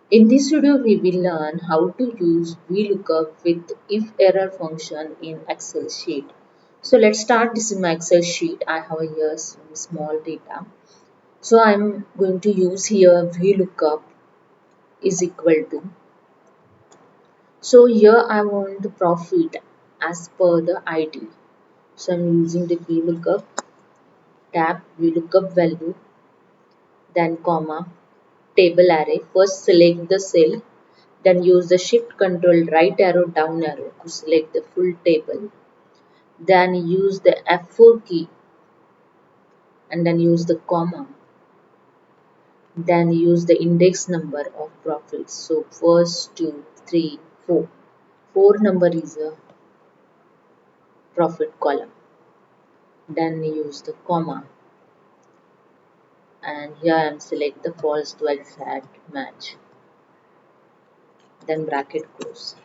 In this video, we will learn how to use Vlookup with if error function in Excel sheet. So let's start. This is my Excel sheet. I have here some small data. So I'm going to use here Vlookup is equal to. So here I want the profit as per the ID. So I'm using the Vlookup tab, Vlookup value, then comma, table array. First select the cell, then use the shift control right arrow down arrow to select the full table. Then use the F4 key and then use the comma. Then use the index number of profits. So first, two, three, four. Four number is a profit column. Then use the comma. And here I am select the false to exact match. Then bracket close.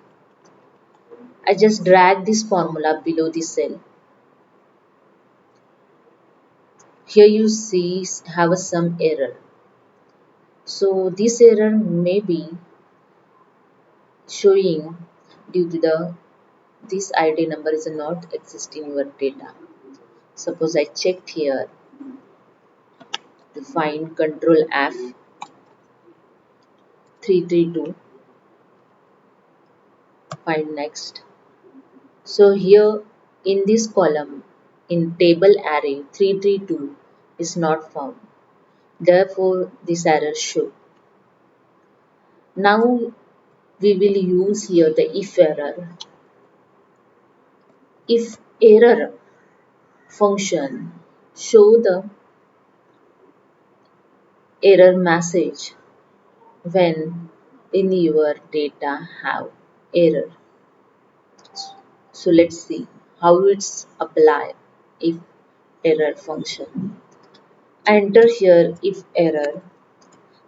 I just drag this formula below the cell. Here you see have some error. So this error may be showing due to the this ID number is not exist in your data. Suppose I checked here to find control F 332, find next. So here in this column in table array 332 is not found. Therefore this error show. Now we will use here the if error. If error function show the error message when in your data have error. So let's see how it's apply if error function. Enter here if error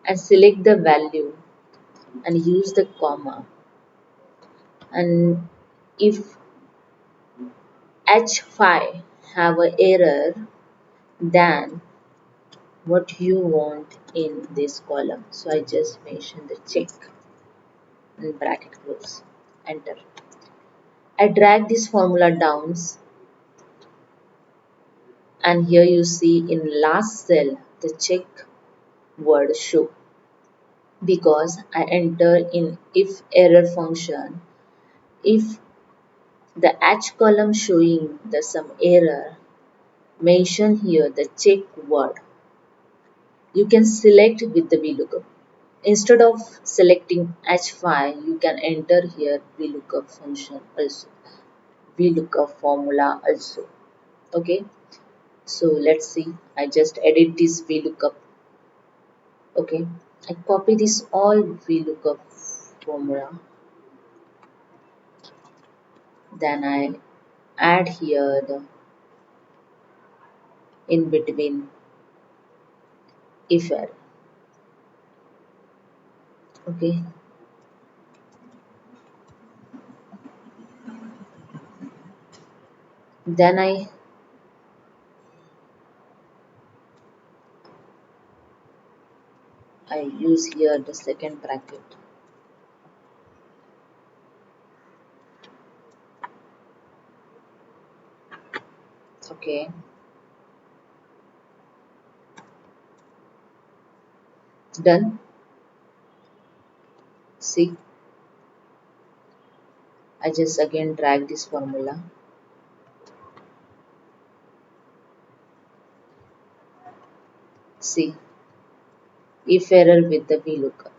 and select the value and use the comma, and if h5 have a error, then what you want in this column. So I just mention the check and bracket close, enter. I drag this formula down and here you see in last cell the check word show because I enter in if error function. If the H column showing the some error, mention here the check word. You can select with the VLOOKUP. Instead of selecting H5, you can enter here VLOOKUP function also, VLOOKUP formula also. Okay, so let's see. I just edit this VLOOKUP. Okay, I copy this all VLOOKUP formula. Then I add here the in between if error. Okay, then I use here the second bracket. Okay, done. See, I just again drag this formula. See, if error with the VLOOKUP.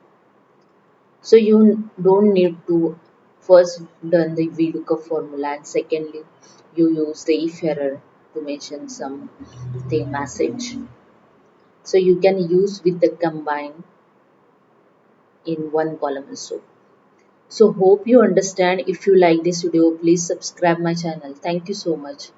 So you don't need to first done the VLOOKUP formula and secondly you use the if error to mention some the message. So you can use with the combine in one column also. So hope you understand. If you like this video, please subscribe my channel. Thank you so much.